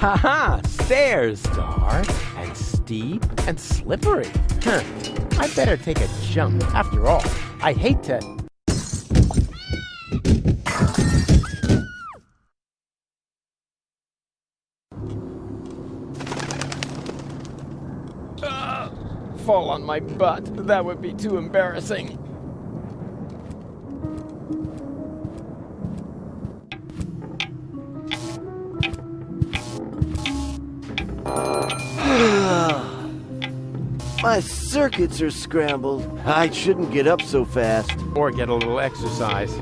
Haha! Stairs! Dark and steep and slippery. I better take a jump. After all, I hate to... fall on my butt. That would be too embarrassing. My circuits are scrambled. I shouldn't get up so fast. Or get a little exercise.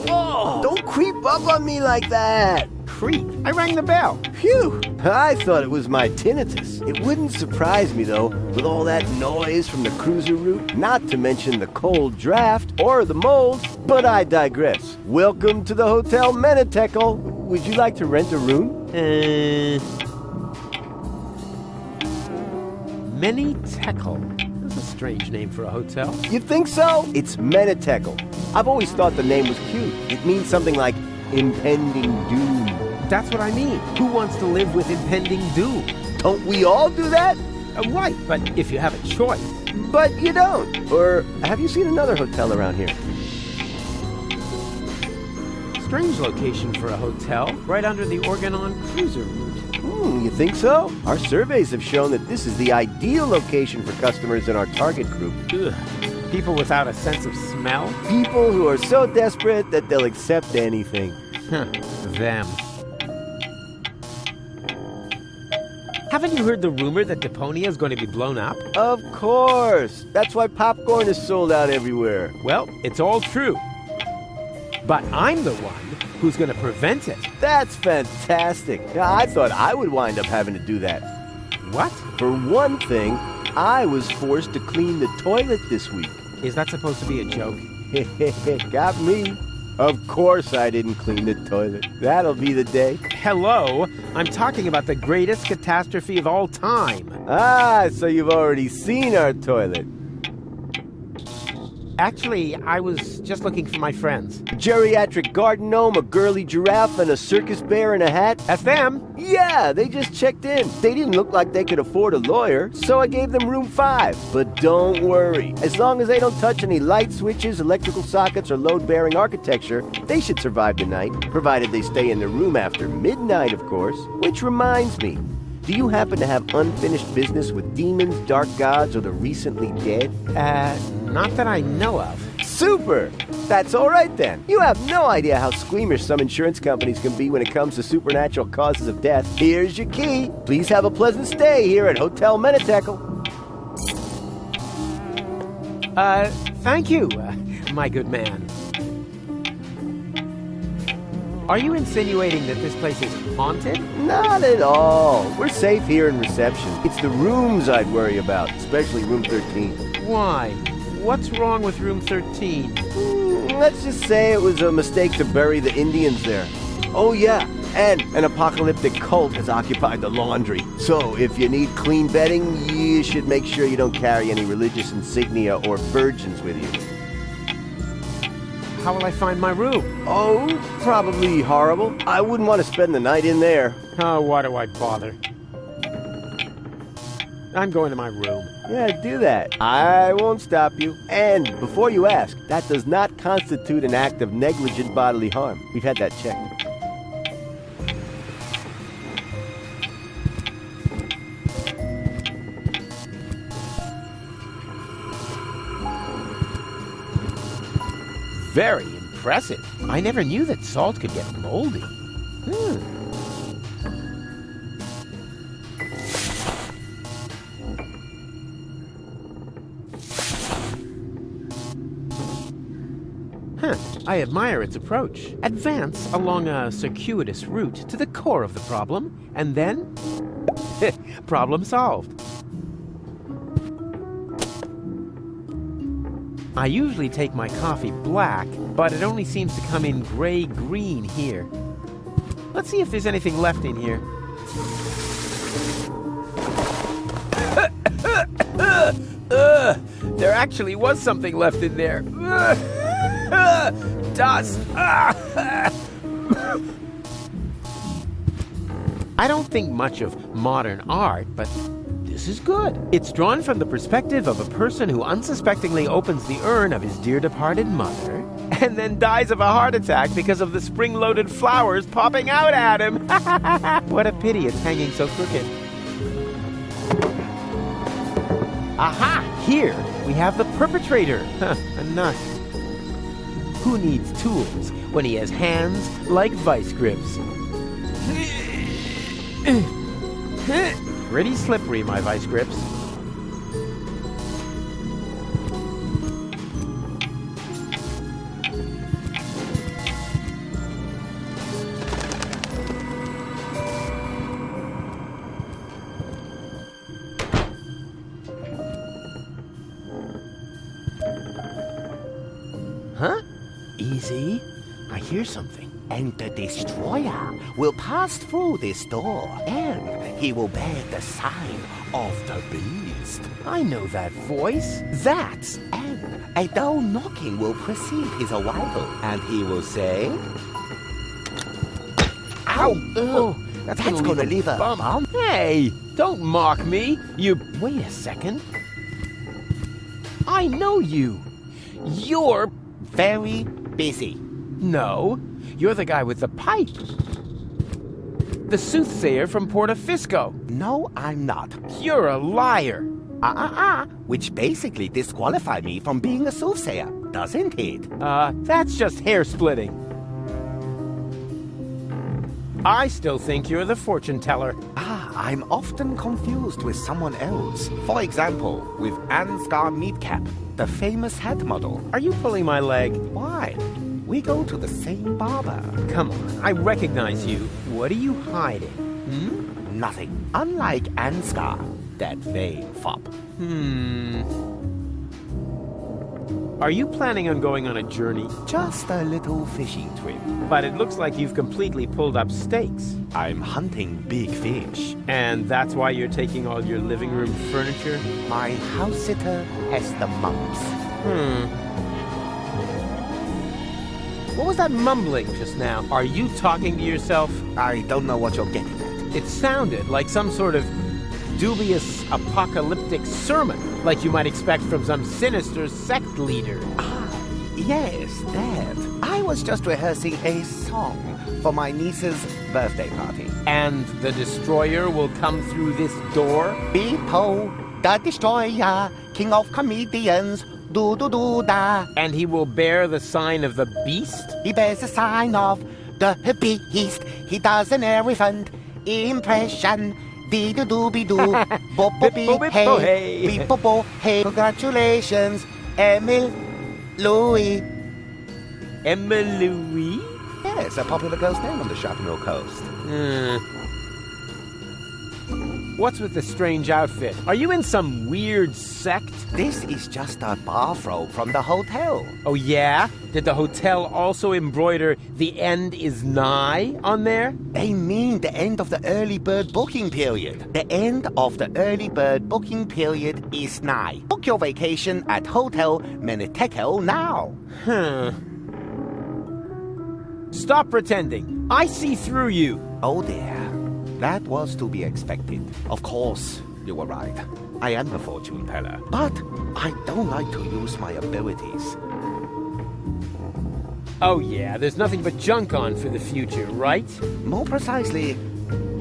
Whoa! Don't creep up on me like that! Creep? I rang the bell. Phew! I thought it was my tinnitus. It wouldn't surprise me, though, with all that noise from the cruiser route, not to mention the cold draft or the mold. But I digress. Welcome to the Hotel Menetekel. Would you like to rent a room? Menetekel. That's a strange name for a hotel. You think so? It's Menetekel. I've always thought the name was cute. It means something like impending doom. That's what I mean. Who wants to live with impending doom? Don't we all do that? Right, but if you have a choice. But you don't. Or have you seen another hotel around here? Strange location for a hotel, right under the Organon cruiser route. You think so? Our surveys have shown that this is the ideal location for customers in our target group. Ugh. People without a sense of smell? People who are so desperate that they'll accept anything. Them. Haven't you heard the rumor that Deponia is going to be blown up? Of course. That's why popcorn is sold out everywhere. Well, it's all true. But I'm the one who's going to prevent it. That's fantastic. I thought I would wind up having to do that. What? For one thing, I was forced to clean the toilet this week. Is that supposed to be a joke? Got me. Of course I didn't clean the toilet. That'll be the day. Hello? I'm talking about the greatest catastrophe of all time. Ah, so you've already seen our toilet. Actually, I was just looking for my friends. A geriatric garden gnome, a girly giraffe, and a circus bear in a hat. FM? Yeah, they just checked in. They didn't look like they could afford a lawyer, so I gave them room 5. But don't worry. As long as they don't touch any light switches, electrical sockets, or load-bearing architecture, they should survive the night, provided they stay in the room after midnight, of course. Which reminds me, do you happen to have unfinished business with demons, dark gods, or the recently dead? Not that I know of. Super! That's all right then. You have no idea how squeamish some insurance companies can be when it comes to supernatural causes of death. Here's your key. Please have a pleasant stay here at Hotel Menetekel. Thank you, my good man. Are you insinuating that this place is haunted? Not at all. We're safe here in reception. It's the rooms I'd worry about, especially room 13. Why? What's wrong with room 13? Let's just say it was a mistake to bury the Indians there. Oh yeah, and an apocalyptic cult has occupied the laundry. So if you need clean bedding, you should make sure you don't carry any religious insignia or virgins with you. How will I find my room? Oh, probably horrible. I wouldn't want to spend the night in there. Oh, why do I bother? I'm going to my room. Yeah, do that. I won't stop you. And before you ask, that does not constitute an act of negligent bodily harm. We've had that checked. Very impressive. I never knew that salt could get moldy. I admire its approach. Advance along a circuitous route to the core of the problem, and then... problem solved. I usually take my coffee black, but it only seems to come in gray-green here. Let's see if there's anything left in here. There actually was something left in there. Dust. I don't think much of modern art, but this is good. It's drawn from the perspective of a person who unsuspectingly opens the urn of his dear departed mother and then dies of a heart attack because of the spring-loaded flowers popping out at him. What a pity it's hanging so crooked. Aha! Here we have the perpetrator. A nut. Who needs tools when he has hands like vice grips? Pretty slippery, my vice grips. Huh? Easy. I hear something. And the destroyer will pass through this door, and he will bear the sign of the beast. I know that voice. That's... And a dull knocking will precede his arrival, and he will say, "Ow! Oh, that's gonna leave a bump." Hey, don't mock me. You... Wait a second. I know you. You're... Very busy. No, you're the guy with the pipe. The soothsayer from Portofisco. No, I'm not. You're a liar. Which basically disqualifies me from being a soothsayer, doesn't it? That's just hair splitting. I still think you're the fortune teller. I'm often confused with someone else. For example, with Ansgar Meatcap, the famous hat model. Are you pulling my leg? Why? We go to the same barber. Come on, I recognize you. What are you hiding? Nothing. Unlike Ansgar, that vain fop. Are you planning on going on a journey? Just a little fishing trip. But it looks like you've completely pulled up stakes. I'm hunting big fish. And that's why you're taking all your living room furniture? My house sitter has the mumps. What was that mumbling just now? Are you talking to yourself? I don't know what you're getting at. It sounded like some sort of dubious apocalyptic sermon, like you might expect from some sinister sect leader. Yes, that. I was just rehearsing a song for my niece's birthday party. And the destroyer will come through this door? Bepo, the destroyer, king of comedians, do-do-do-da. And he will bear the sign of the beast? He bears the sign of the beast. He does an elephant impression. Dee-do-do-be-do, bo-bo-be-hey, be-bo-bo-hey. Congratulations, Emil Louis. Emma Louis? Yes, a popular girl's name on the Chaparral Coast. What's with the strange outfit? Are you in some weird sect? This is just a bathrobe from the hotel. Oh yeah? Did the hotel also embroider "The end is nigh" on there? They mean the end of the early bird booking period. The end of the early bird booking period is nigh. Book your vacation at Hotel Menetekel now. Stop pretending. I see through you. Oh dear. That was to be expected. Of course, you were right. I am a fortune teller. But I don't like to use my abilities. Oh yeah, there's nothing but junk on for the future, right? More precisely,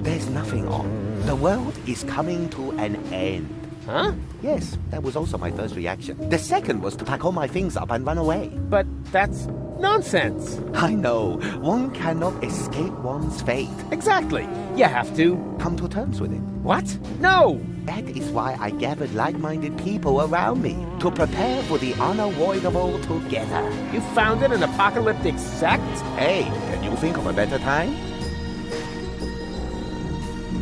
there's nothing on. The world is coming to an end. Huh? Yes, that was also my first reaction. The second was to pack all my things up and run away. But that's nonsense. I know. One cannot escape one's fate. Exactly. You have to come to terms with it. What? No! That is why I gathered like-minded people around me to prepare for the unavoidable together. You founded an apocalyptic sect? Hey, can you think of a better time?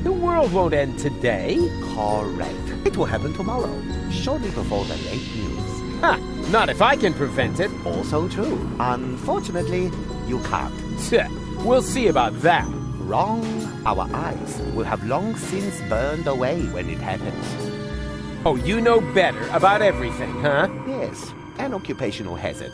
The world won't end today. Correct. It will happen tomorrow, shortly before the late news. Ha! Not if I can prevent it. Also true. Unfortunately, you can't. We'll see about that. Wrong. Our eyes will have long since burned away when it happens. Oh, you know better about everything, huh? Yes, an occupational hazard.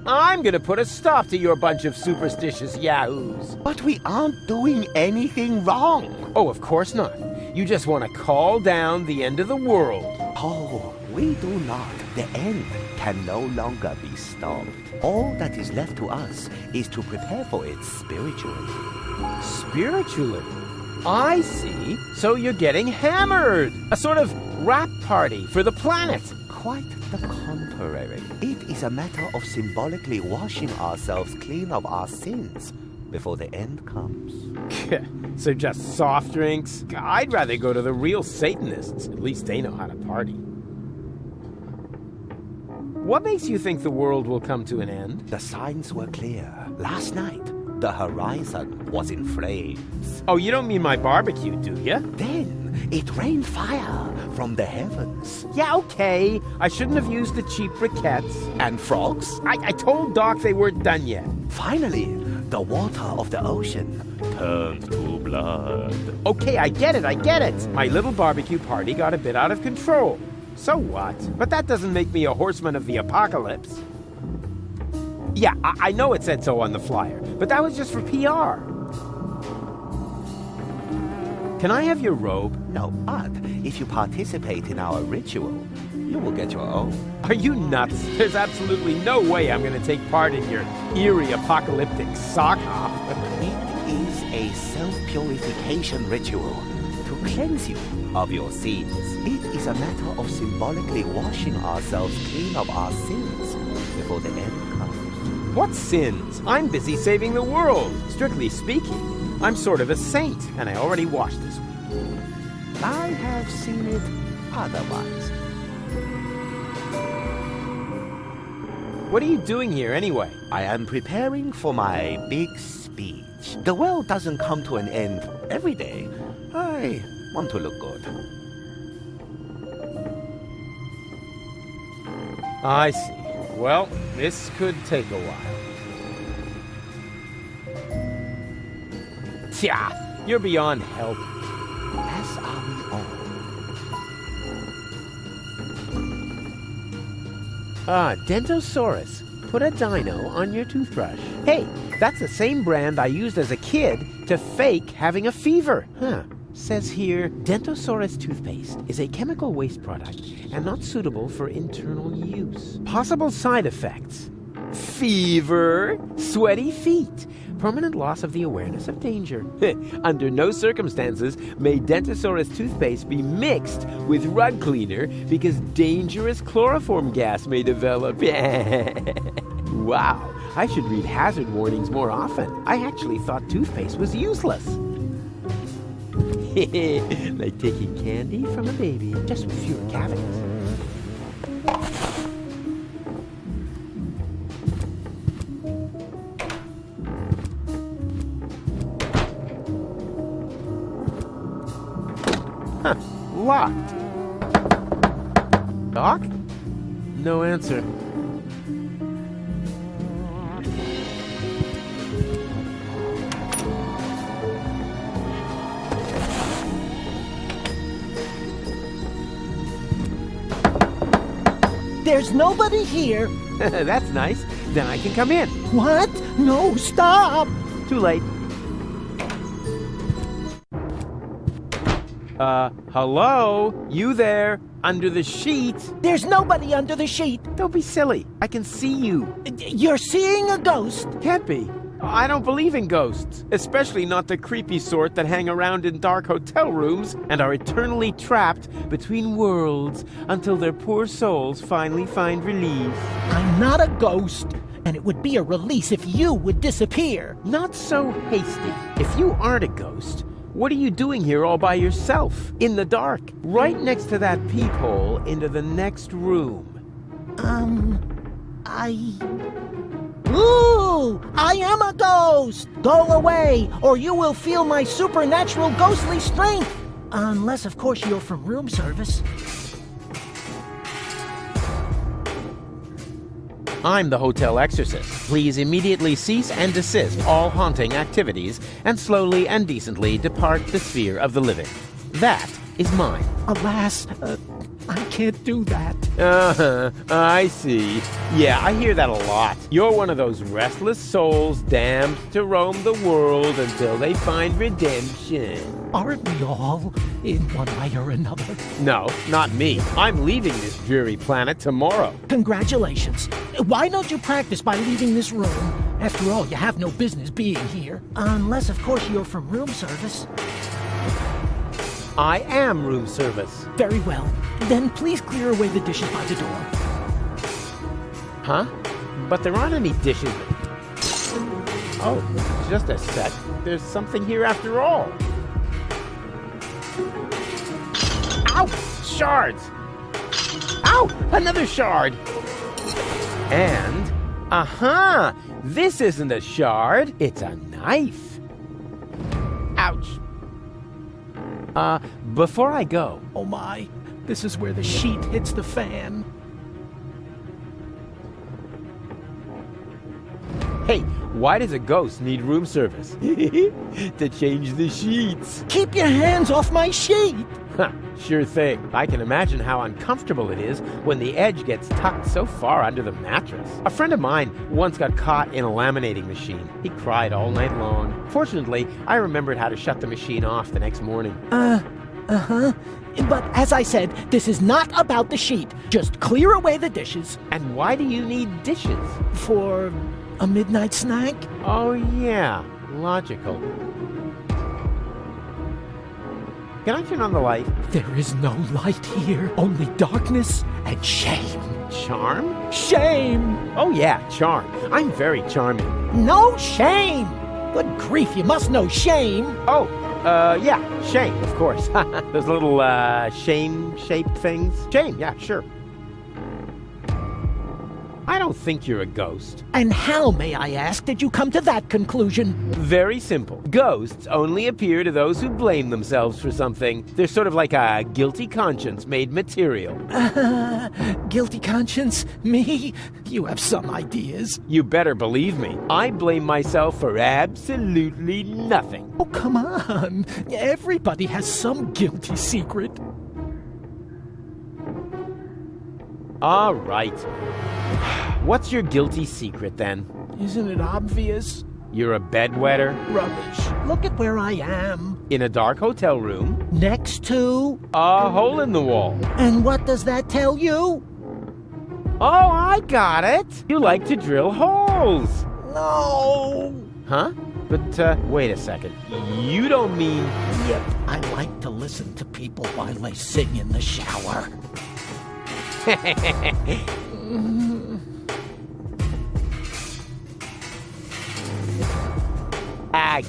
I'm gonna put a stop to your bunch of superstitious yahoos. But we aren't doing anything wrong. Oh, of course not. You just want to call down the end of the world. Oh, we do not. The end can no longer be stopped. All that is left to us is to prepare for it spiritually. Spiritually? I see. So you're getting hammered. A sort of rap party for the planet. Quite the contrary. It is a matter of symbolically washing ourselves clean of our sins before the end comes. So just soft drinks? I'd rather go to the real Satanists. At least they know how to party. What makes you think the world will come to an end? The signs were clear. Last night, the horizon was in flames. Oh, you don't mean my barbecue, do you? Then it rained fire from the heavens. Yeah, okay. I shouldn't have used the cheap briquettes. And frogs? I told Doc they weren't done yet. Finally, the water of the ocean turned to blood. Okay, I get it. My little barbecue party got a bit out of control. So what? But that doesn't make me a horseman of the apocalypse. Yeah, I know it said so on the flyer, but that was just for PR. Can I have your robe? No, but if you participate in our ritual, you will get your own. Are you nuts? There's absolutely no way I'm going to take part in your eerie apocalyptic sock hop. It is a self-purification ritual to cleanse you of your sins. It is a matter of symbolically washing ourselves clean of our sins before the end comes. What sins? I'm busy saving the world. Strictly speaking, I'm sort of a saint, and I already washed this week. I have seen it otherwise. What are you doing here, anyway? I am preparing for my big speech. The world doesn't come to an end every day. I want to look good. I see. Well, this could take a while. Tja, you're beyond help. As are we all. Ah, Dentosaurus. Put a dino on your toothbrush. Hey, that's the same brand I used as a kid to fake having a fever. Says here, Dentosaurus toothpaste is a chemical waste product and not suitable for internal use. Possible side effects: fever, sweaty feet, permanent loss of the awareness of danger. Under no circumstances may Dentosaurus toothpaste be mixed with rug cleaner because dangerous chloroform gas may develop. Wow, I should read hazard warnings more often. I actually thought toothpaste was useless. Like taking candy from a baby, just with fewer cavities. Huh, locked. Doc? No answer. There's nobody here. That's nice. Then I can come in. What? No, stop! Too late. Hello? You there? Under the sheet? There's nobody under the sheet. Don't be silly. I can see you. You're seeing a ghost. Can't be. I don't believe in ghosts, especially not the creepy sort that hang around in dark hotel rooms and are eternally trapped between worlds until their poor souls finally find release. I'm not a ghost, and it would be a release if you would disappear. Not so hasty. If you aren't a ghost, what are you doing here all by yourself, in the dark, right next to that peephole into the next room? Ooh! I am a ghost! Go away, or you will feel my supernatural ghostly strength! Unless, of course, you're from room service. I'm the hotel exorcist. Please immediately cease and desist all haunting activities and slowly and decently depart the sphere of the living. That is mine. Alas, I can't do that. I see. Yeah, I hear that a lot. You're one of those restless souls damned to roam the world until they find redemption. Aren't we all, in one way or another? No, not me. I'm leaving this dreary planet tomorrow. Congratulations. Why don't you practice by leaving this room? After all, you have no business being here. Unless, of course, you're from room service. I am room service. Very well. Then please clear away the dishes by the door. Huh? But there aren't any dishes. Oh, just a sec. There's something here after all. Ow! Shards! Ow! Another shard! And, aha! This isn't a shard, it's a knife. Ouch. Before I go... Oh my, this is where the sheet hits the fan. Hey, why does a ghost need room service? To change the sheets. Keep your hands off my sheet! Huh, sure thing. I can imagine how uncomfortable it is when the edge gets tucked so far under the mattress. A friend of mine once got caught in a laminating machine. He cried all night long. Fortunately, I remembered how to shut the machine off the next morning. But as I said, this is not about the sheet. Just clear away the dishes. And why do you need dishes? For a midnight snack? Oh yeah, logical. Can I turn on the light? There is no light here, only darkness and shame. Charm? Shame! Oh yeah, charm. I'm very charming. No shame! Good grief, you must know shame. Oh, yeah, shame, of course. Those little, shame-shaped things. Shame, yeah, sure. I don't think you're a ghost. And how, may I ask, did you come to that conclusion? Very simple. Ghosts only appear to those who blame themselves for something. They're sort of like a guilty conscience made material. Guilty conscience? Me? You have some ideas. You better believe me. I blame myself for absolutely nothing. Oh, come on. Everybody has some guilty secret. All right. What's your guilty secret, then? Isn't it obvious? You're a bedwetter? Rubbish. Look at where I am. In a dark hotel room? Next to... A hole in the wall. And what does that tell you? Oh, I got it. You like to drill holes. No. Huh? But, wait a second. You don't mean... Yep, I like to listen to people while they sing in the shower.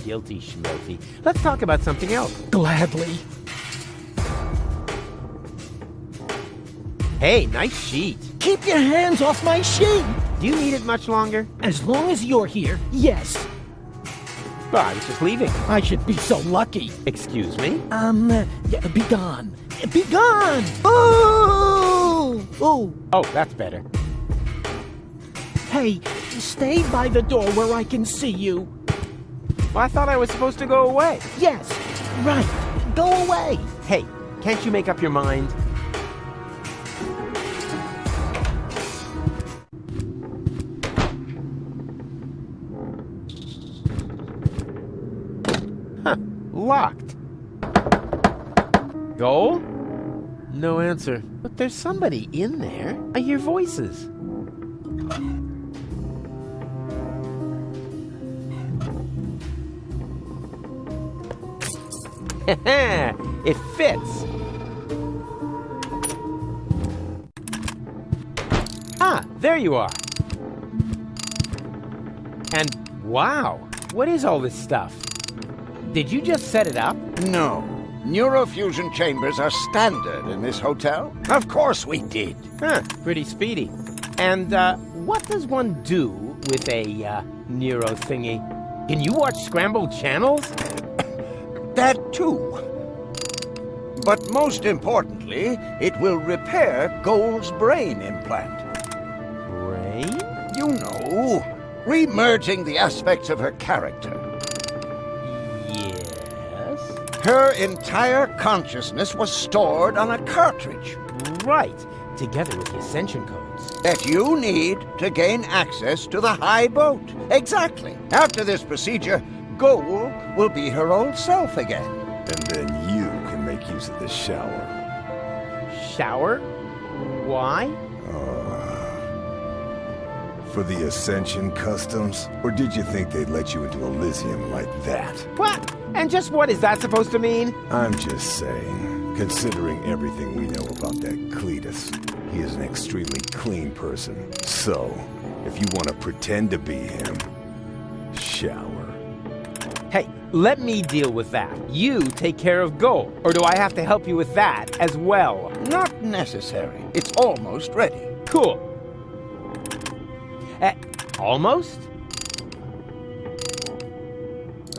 Guilty schmilty. Let's talk about something else. Gladly. Hey, nice sheet. Keep your hands off my sheet! Do you need it much longer? As long as you're here, yes. Well, I was just leaving. I should be so lucky. Excuse me? Yeah, be gone. Be gone! Ooh! Ooh! Oh, that's better. Hey, stay by the door where I can see you. Well, I thought I was supposed to go away. Yes, right. Go away. Hey, can't you make up your mind? Huh, locked. Goal? No answer. But there's somebody in there. I hear voices. It fits. Ah, there you are. And wow, what is all this stuff? Did you just set it up? No. Neurofusion chambers are standard in this hotel. Of course we did. Huh, pretty speedy. And, what does one do with a, neuro thingy? Can you watch scrambled channels? That too. But most importantly, it will repair Gold's brain implant. Brain? You know, re-merging the aspects of her character. Yes. Her entire consciousness was stored on a cartridge. right, together with the ascension codes. That you need to gain access to the high boat. Exactly. After this procedure, Goal will be her old self again. And then you can make use of the shower. Shower? Why? For the Ascension customs? Or did you think they'd let you into Elysium like that? What? And just what is that supposed to mean? I'm just saying, considering everything we know about that Cletus, he is an extremely clean person. So, if you want to pretend to be him, shower. Hey, let me deal with that. You take care of Goal. Or do I have to help you with that as well? Not necessary. It's almost ready. Cool. Almost?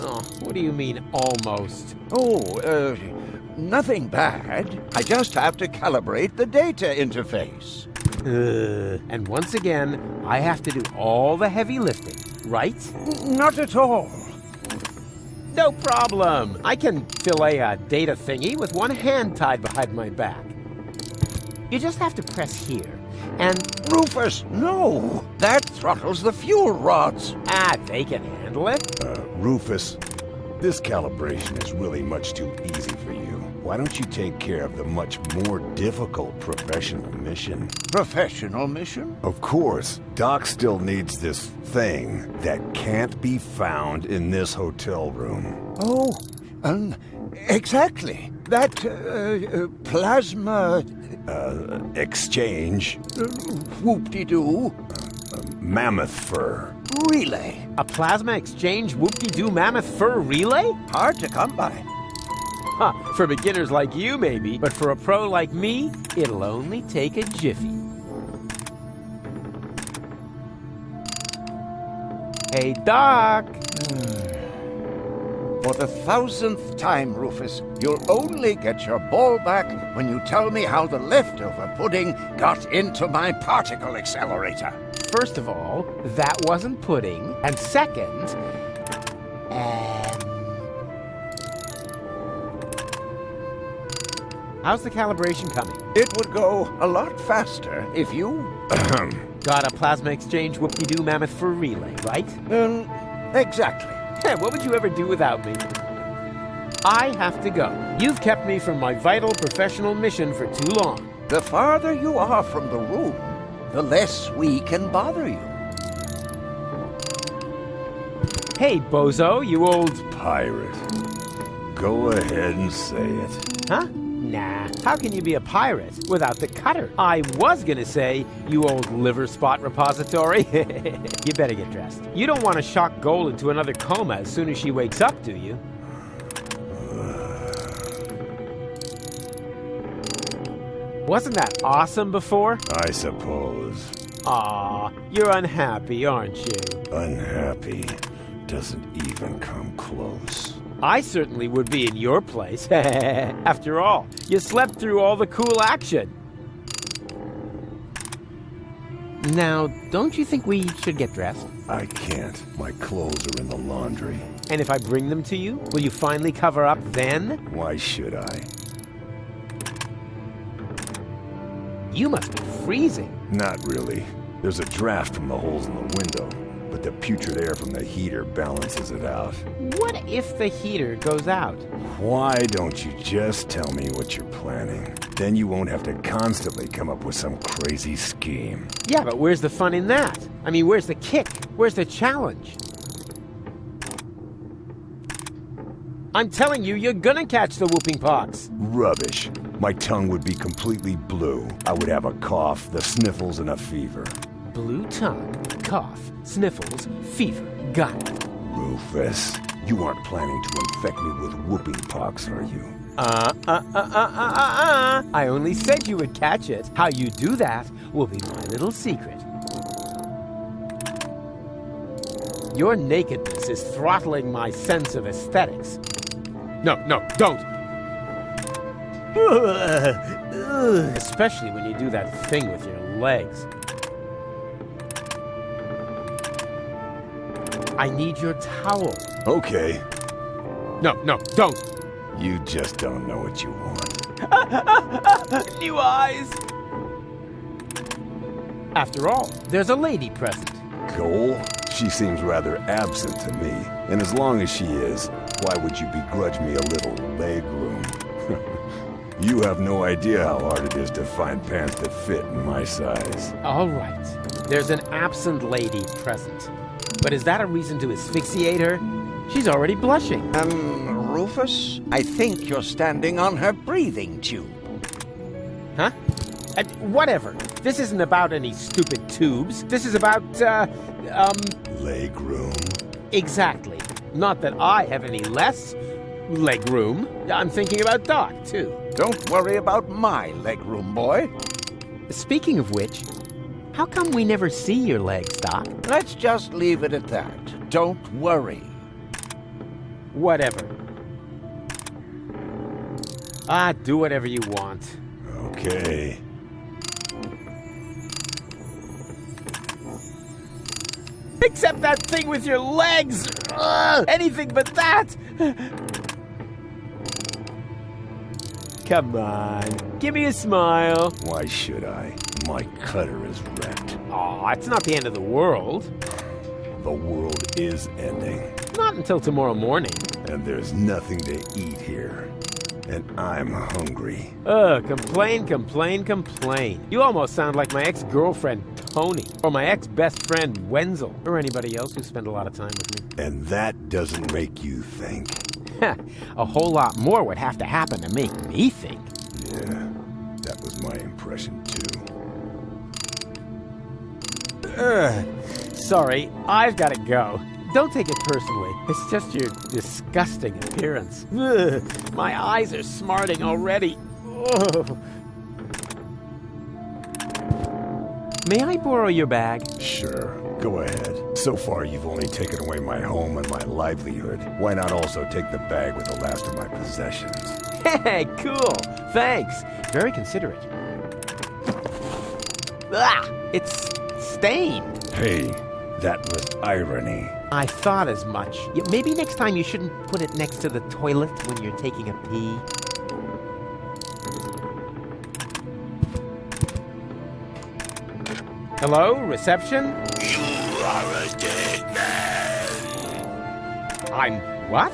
Oh, what do you mean, almost? Oh, nothing bad. I just have to calibrate the data interface. And once again, I have to do all the heavy lifting, right? Not at all. No problem. I can fillet a data thingy with one hand tied behind my back. You just have to press here, and... Rufus, no! That throttles the fuel rods. they can handle it. Rufus, this calibration is really much too easy for you. Why don't you take care of the much more difficult professional mission? Professional mission? Of course, Doc still needs this thing that can't be found in this hotel room. Oh, exactly. That, plasma... Exchange. Whoop-de-doo. Mammoth fur. Relay. A plasma exchange whoop-de-doo mammoth fur relay? Hard to come by. Huh, for beginners like you, maybe. But for a pro like me, it'll only take a jiffy. Hey, Doc. For the 1000th time, Rufus, you'll only get your ball back when you tell me how the leftover pudding got into my particle accelerator. First of all, that wasn't pudding. And second, how's the calibration coming? It would go a lot faster if you... Got a plasma exchange whoop-de-doo mammoth fur relay, right? Exactly. What would you ever do without me? I have to go. You've kept me from my vital professional mission for too long. The farther you are from the room, the less we can bother you. Hey, bozo, you old... Pirate. Go ahead and say it. Huh? Nah, how can you be a pirate without the cutter? I was gonna say, you old liver spot repository. You better get dressed. You don't want to shock Goal into another coma as soon as she wakes up, do you? Wasn't that awesome before? I suppose. Aw, you're unhappy, aren't you? Unhappy doesn't even come close. I certainly would be in your place. After all, you slept through all the cool action. Now, don't you think we should get dressed? I can't. My clothes are in the laundry. And if I bring them to you, will you finally cover up then? Why should I? You must be freezing. Not really. There's a draft from the holes in the window, but the putrid air from the heater balances it out. What if the heater goes out? Why don't you just tell me what you're planning? Then you won't have to constantly come up with some crazy scheme. Yeah, but where's the fun in that? I mean, where's the kick? Where's the challenge? I'm telling you, you're gonna catch the whooping pox. Rubbish. My tongue would be completely blue. I would have a cough, the sniffles, and a fever. Blue tongue, cough, sniffles, fever. Got it. Rufus, you aren't planning to infect me with whooping pox, are you? I only said you would catch it. How you do that will be my little secret. Your nakedness is throttling my sense of aesthetics. No, don't! Especially when you do that thing with your legs. I need your towel. Okay. No, don't! You just don't know what you want. New eyes! After all, there's a lady present. Goal? She seems rather absent to me. And as long as she is, why would you begrudge me a little leg room? You have no idea how hard it is to find pants that fit in my size. All right. There's an absent lady present. But is that a reason to asphyxiate her? She's already blushing. Rufus, I think you're standing on her breathing tube. Huh? Whatever. This isn't about any stupid tubes. This is about, Leg room? Exactly. Not that I have any less leg room. I'm thinking about Doc, too. Don't worry about my legroom, boy. Speaking of which, how come we never see your legs, Doc? Let's just leave it at that. Don't worry. Whatever. Do whatever you want. Okay. Except that thing with your legs! Ugh, anything but that! Come on, give me a smile. Why should I? My cutter is wrecked. Aw, it's not the end of the world. The world is ending. Not until tomorrow morning. And there's nothing to eat here. And I'm hungry. Complain, complain, complain. You almost sound like my ex-girlfriend, Tony. Or my ex-best friend, Wenzel. Or anybody else who spent a lot of time with me. And that doesn't make you think. A whole lot more would have to happen to make me think. Yeah, that was my impression too. Sorry, I've got to go. Don't take it personally. It's just your disgusting appearance. Ugh, my eyes are smarting already. Ugh. May I borrow your bag? Sure, go ahead. So far, you've only taken away my home and my livelihood. Why not also take the bag with the last of my possessions? Hey, cool. Thanks. Very considerate. It's stained. Hey, that was irony. I thought as much. Maybe next time you shouldn't put it next to the toilet when you're taking a pee. Hello, reception? You are a dead man. I'm what?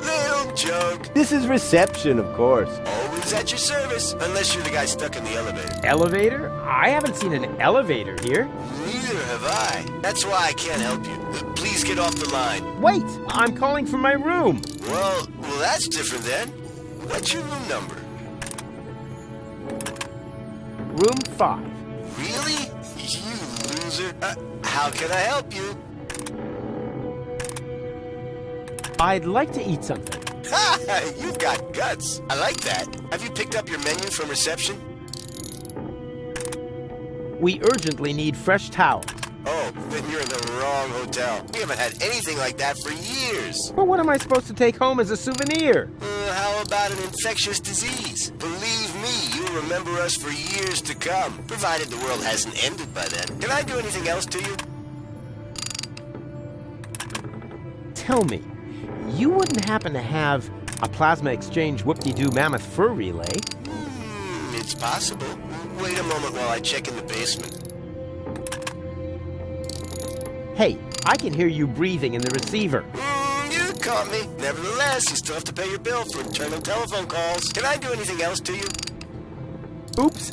Little joke. This is reception, of course. Always at your service, unless you're the guy stuck in the elevator. Elevator? I haven't seen an elevator here. Neither have I. That's why I can't help you. Please get off the line. Wait, I'm calling from my room. Well, that's different then. What's your room number? Room 5. Really? You loser. How can I help you? I'd like to eat something. Ha! You've got guts. I like that. Have you picked up your menu from reception? We urgently need fresh towels. Oh, then you're in the wrong hotel. We haven't had anything like that for years. Well, what am I supposed to take home as a souvenir? How about an infectious disease? Believe me, you'll remember us for years to come, provided the world hasn't ended by then. Can I do anything else to you? Tell me, you wouldn't happen to have a plasma exchange whoop-de-doo mammoth fur relay? It's possible. Wait a moment while I check in the basement. Hey, I can hear you breathing in the receiver. You caught me. Nevertheless, you still have to pay your bill for internal telephone calls. Can I do anything else to you? Oops.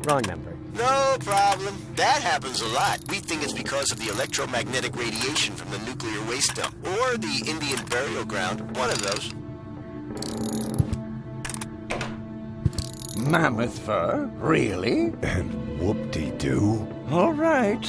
Wrong number. No problem. That happens a lot. We think it's because of the electromagnetic radiation from the nuclear waste dump. Or the Indian burial ground. One of those. Mammoth fur? Really? And whoop-de-doo. All right.